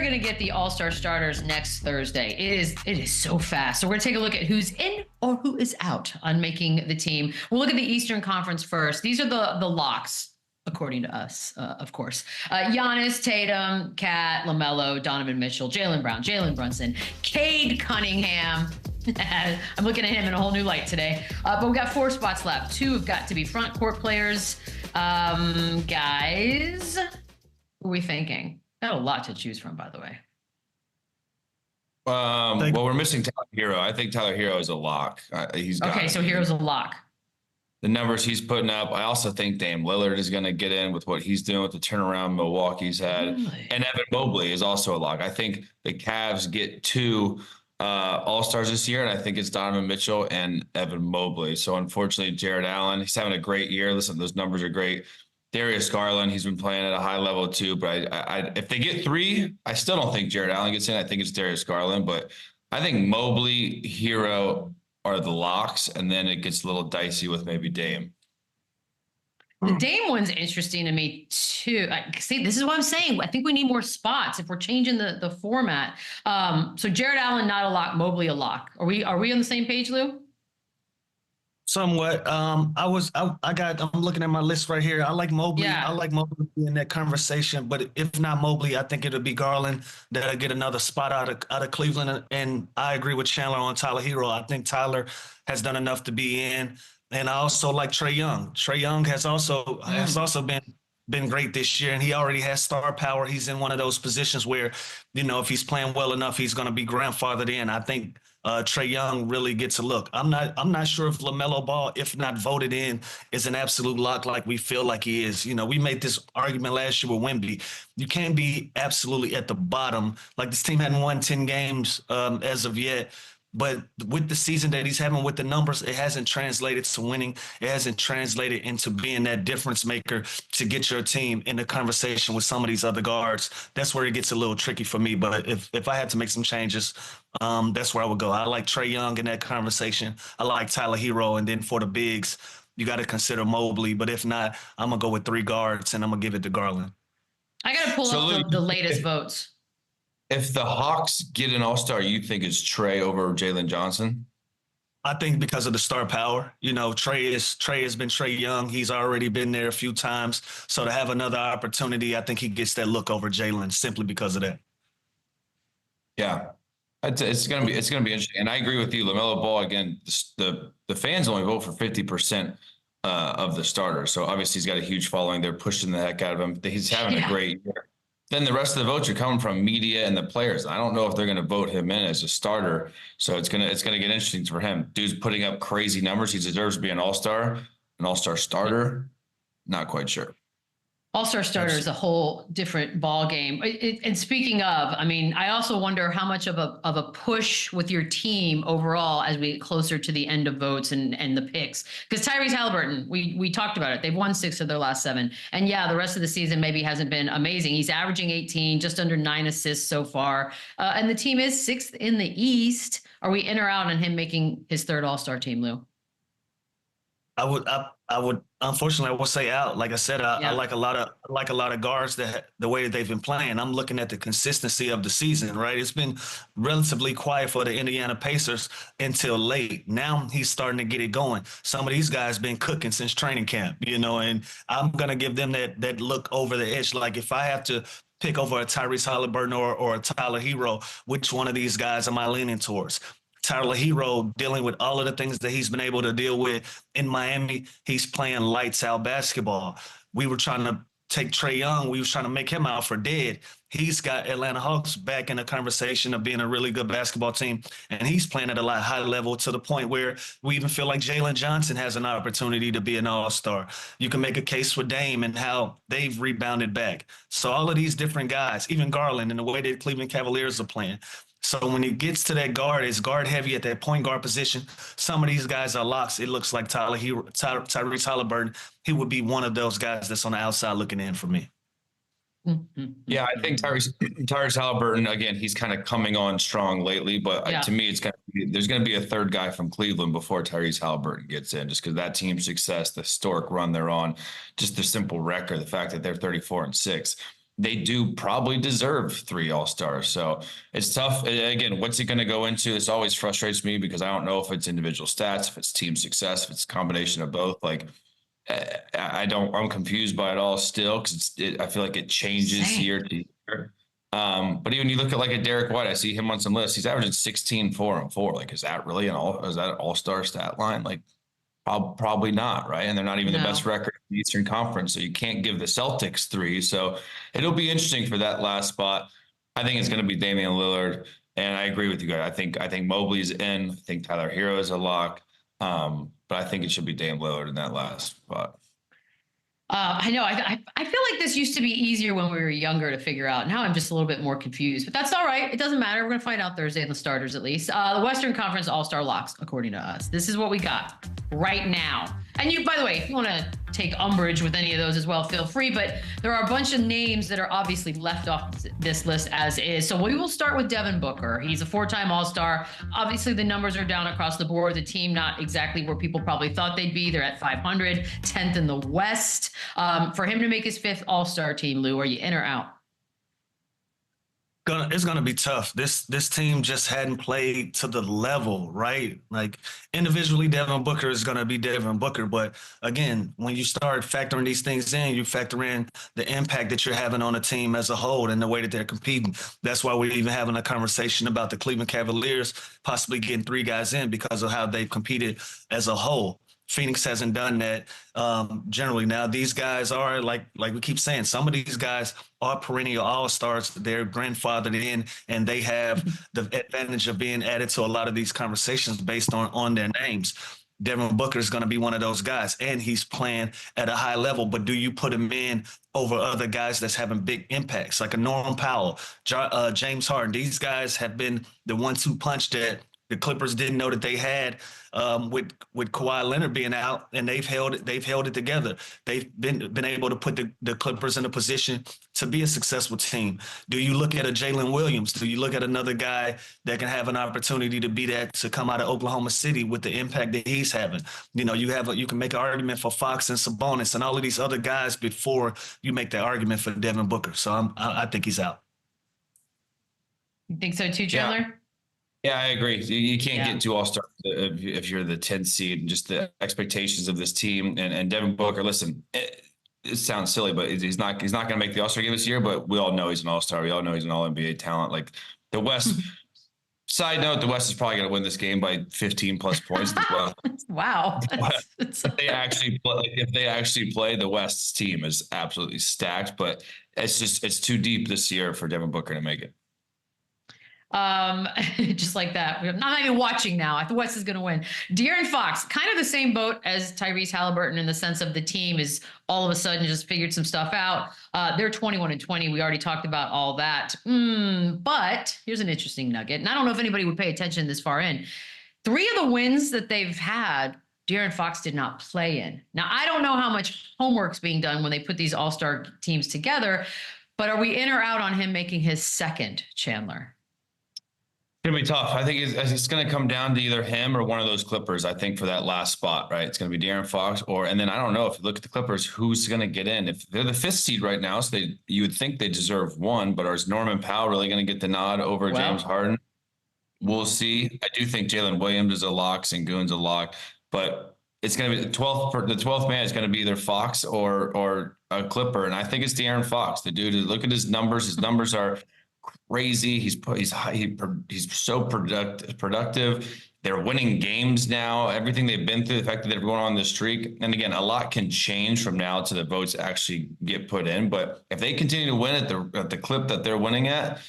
going to get the All-Star starters next Thursday. It is so fast. So we're going to take a look at who's in or who is out on making the team. We'll look at the Eastern Conference first. These are the locks, according to us, of course. Giannis, Tatum, Cat, LaMelo, Donovan Mitchell, Jaylen Brown, Jalen Brunson, Cade Cunningham. I'm looking at him in a whole new light today. But we've got 4 spots left. 2 have got to be front court players. Guys, what are we thinking? Got a lot to choose from, by the way. Well, we're missing Tyler Hero. I think Tyler Hero is a lock. He's got okay. So Hero's a lock. The numbers he's putting up. I also think Dame Lillard is going to get in with what he's doing with the turnaround Milwaukee's had. Really? And Evan Mobley is also a lock. I think the Cavs get 2 All-Stars this year, and I think it's Donovan Mitchell and Evan Mobley. So unfortunately, Jared Allen, he's having a great year. Listen, those numbers are great. Darius Garland, he's been playing at a high level too. But if they get 3, I still don't think Jared Allen gets in. I think it's Darius Garland. But I think Mobley, Hero are the locks, and then it gets a little dicey with maybe Dame. The Dame one's interesting to me too. See, this is what I'm saying. I think we need more spots if we're changing the format. So Jared Allen not a lock, Mobley a lock. Are we on the same page, Lou? Somewhat. I'm looking at my list right here. I like Mobley. Yeah. I like Mobley in that conversation, but if not Mobley, I think it'll be Garland that'll get another spot out of Cleveland. And I agree with Chandler on Tyler Hero. I think Tyler has done enough to be in. And I also like Trae Young. Trae Young has also been great this year, and he already has star power. He's in one of those positions where, if he's playing well enough, he's going to be grandfathered in. I think Trae Young really gets a look. I'm not sure if LaMelo Ball, if not voted in, is an absolute lock like we feel like he is. We made this argument last year with Wemby. You can't be absolutely at the bottom. Like, this team hadn't won 10 games as of yet. But with the season that he's having with the numbers, it hasn't translated to winning. It hasn't translated into being that difference maker to get your team in the conversation with some of these other guards. That's where it gets a little tricky for me. But if I had to make some changes, that's where I would go. I like Trae Young in that conversation. I like Tyler Hero. And then for the bigs, you got to consider Mobley. But if not, I'm going to go with 3 guards, and I'm going to give it to Garland. I got to pull up the latest votes. If the Hawks get an All-Star, you think it's Trae over Jalen Johnson? I think because of the star power. Trae has been Trae Young. He's already been there a few times. So to have another opportunity, I think he gets that look over Jalen simply because of that. Yeah, it's gonna be interesting. And I agree with you, LaMelo Ball. Again, the fans only vote for 50% of the starters. So obviously he's got a huge following. They're pushing the heck out of him. He's having a great year. Then the rest of the votes are coming from media and the players. I don't know if they're going to vote him in as a starter. So it's gonna get interesting for him. Dude's putting up crazy numbers. He deserves to be an all-star starter. Not quite sure. All-Star starter is a whole different ball game. And speaking of, I also wonder how much of a push with your team overall as we get closer to the end of votes and the picks. Because Tyrese Halliburton, we talked about it. They've won 6 of their last 7. And yeah, the rest of the season maybe hasn't been amazing. He's averaging 18, just under 9 assists so far. And the team is 6th in the East. Are we in or out on him making his 3rd All-Star team, Lou? I would unfortunately I will say out. Like I said, I like a lot of guards that the way they've been playing. I'm looking at the consistency of the season, right? It's been relatively quiet for the Indiana Pacers until late. Now he's starting to get it going. Some of these guys been cooking since training camp, and I'm gonna give them that look over the edge. Like, if I have to pick over a Tyrese Halliburton or a Tyler Hero, which one of these guys am I leaning towards? Tyler Hero, dealing with all of the things that he's been able to deal with in Miami, he's playing lights out basketball. We were trying to take Trae Young. We was trying to make him out for dead. He's got Atlanta Hawks back in the conversation of being a really good basketball team, and he's playing at a lot high level to the point where we even feel like Jalen Johnson has an opportunity to be an all-star. You can make a case for Dame and how they've rebounded back. So all of these different guys, even Garland and the way that Cleveland Cavaliers are playing. So when it gets to that guard, it's guard heavy at that point guard position. Some of these guys are locks. It looks like Tyrese Halliburton. He would be one of those guys that's on the outside looking in for me. Yeah, I think Tyrese Halliburton, again, he's kind of coming on strong lately, but to me, there's going to be a 3rd guy from Cleveland before Tyrese Halliburton gets in, just because that team's success, the historic run they're on, just the simple record, the fact that they're 34-6. they do probably deserve 3 All-Stars. So it's tough. Again, what's it going to go into? This always frustrates me because I don't know if it's individual stats, if it's team success, if it's a combination of both. Like, I'm confused by it all still because I feel like it changes year to year. But even you look at like a Derek White, I see him on some lists. He's averaging 16, 4, and 4. Like, is that really is that an all-star stat line? Like, probably not, right? And they're not even the best record in the Eastern Conference, so you can't give the Celtics 3. So it'll be interesting for that last spot. I think it's going to be Damian Lillard, and I agree with you guys. I think Mobley's in. I think Tyler Hero is a lock, but I think it should be Damian Lillard in that last spot. I know. I feel like this used to be easier when we were younger to figure out. Now I'm just a little bit more confused, but that's all right. It doesn't matter. We're going to find out Thursday in the starters, at least. The Western Conference All-Star locks, according to us. This is what we got right now. And you, by the way, if you want to take umbrage with any of those as well, feel free. But there are a bunch of names that are obviously left off this list as is. So we will start with Devin Booker. He's a 4-time All-Star. Obviously, the numbers are down across the board. The team not exactly where people probably thought they'd be. They're at 500, 10th in the West. For him to make his 5th All-Star team, Lou, are you in or out? It's gonna be tough. This team just hadn't played to the level, right? Like individually, Devin Booker is gonna be Devin Booker, but again, when you start factoring these things in, you factor in the impact that you're having on a team as a whole and the way that they're competing. That's why we're even having a conversation about the Cleveland Cavaliers possibly getting 3 guys in because of how they've competed as a whole. Phoenix hasn't done that generally. Now, these guys are, like we keep saying, some of these guys are perennial all-stars. They're grandfathered in, and they have the advantage of being added to a lot of these conversations based on their names. Devin Booker is going to be one of those guys, and he's playing at a high level. But do you put him in over other guys that's having big impacts, like a Norman Powell, James Harden? These guys have been the 1-2 punch that the Clippers didn't know that they had with Kawhi Leonard being out, and they've held it together. They've been able to put the Clippers in a position to be a successful team. Do you look at a Jalen Williams? Do you look at another guy that can have an opportunity to be that, to come out of Oklahoma City with the impact that he's having? You know, you can make an argument for Fox and Sabonis and all of these other guys before you make the argument for Devin Booker. So I think he's out. You think so too, Chandler? Yeah. Yeah, I agree. You can't get 2 All-Stars if you're the 10th seed, and just the expectations of this team. And Devin Booker, listen, it sounds silly, but he's not going to make the All-Star game this year, but we all know he's an All-Star. We all know he's an All-NBA talent. Like the West, side note, the West is probably going to win this game by 15 plus points as well. Wow. If they actually play, the West's team is absolutely stacked, but it's too deep this year for Devin Booker to make it. Just like that. I'm not even watching now. The West is going to win. De'Aaron Fox, kind of the same boat as Tyrese Halliburton in the sense of the team is all of a sudden just figured some stuff out. They're 21-20. We already talked about all that. But here's an interesting nugget. And I don't know if anybody would pay attention this far in. 3 of the wins that they've had, De'Aaron Fox did not play in. Now, I don't know how much homework's being done when they put these all-star teams together, but are we in or out on him making his 2nd, Chandler? It's going to be tough. I think it's going to come down to either him or one of those Clippers, I think, for that last spot, right? It's going to be De'Aaron Fox, and then I don't know, if you look at the Clippers, who's going to get in? If they're the 5th seed right now, so you would think they deserve 1, but is Norman Powell really going to get the nod over James Harden? We'll see. I do think Jalen Williams is a lock, Sengun's a lock, but it's going to be the 12th man is going to be either Fox or a Clipper, and I think it's De'Aaron Fox. The dude, look at his numbers. His numbers are crazy. He's so productive. They're winning games now. Everything they've been through, the fact that they're going on this streak, and again, a lot can change from now to the votes actually get put in. But if they continue to win at the clip that they're winning at,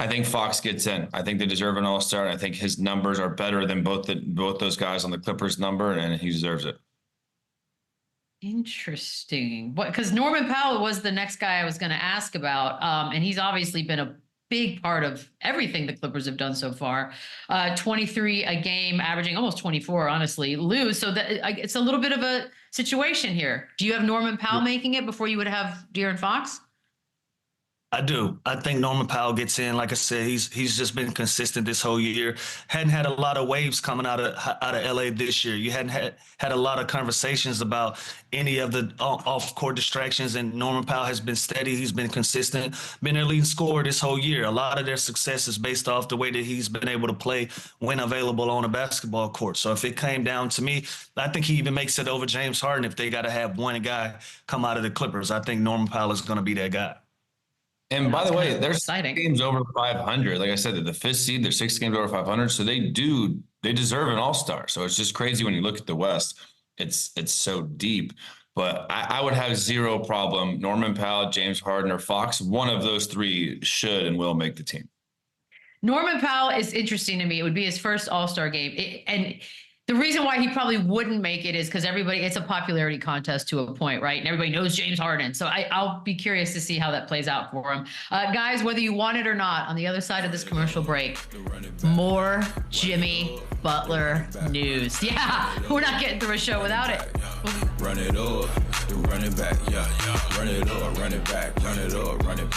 I think Fox gets in. I think they deserve an All-Star. I think his numbers are better than both those guys on the Clippers number, and he deserves it. Interesting. Because Norman Powell was the next guy I was going to ask about, and he's obviously been a big part of everything the Clippers have done so far. 23 a game, averaging almost 24, honestly. Lou, so that it's a little bit of a situation here. Do you have Norman Powell making it before you would have De'Aaron Fox? I do. I think Norman Powell gets in. Like I said, he's just been consistent this whole year. Hadn't had a lot of waves coming out of LA this year. You hadn't had a lot of conversations about any of the off court distractions. And Norman Powell has been steady. He's been consistent. Been their leading scorer this whole year. A lot of their success is based off the way that he's been able to play when available on a basketball court. So if it came down to me, I think he even makes it over James Harden if they got to have one guy come out of the Clippers. I think Norman Powell is going to be that guy. And by the way, there's exciting games over 500. Like I said, the fifth seed, they're 6 games over 500. So they deserve an all-star. So it's just crazy when you look at the West. It's so deep. But I would have zero problem. Norman Powell, James Harden, or Fox, one of those three should and will make the team. Norman Powell is interesting to me. It would be his first all-star game. And the reason why he probably wouldn't make it is because it's a popularity contest to a point, right? And everybody knows James Harden. So I'll be curious to see how that plays out for him. Guys, whether you want it or not, on the other side of this commercial break, more Jimmy Butler news. Yeah, we're not getting through a show without it. Run it up, run it back, yeah. Run it up, run it back, run it up, run it back.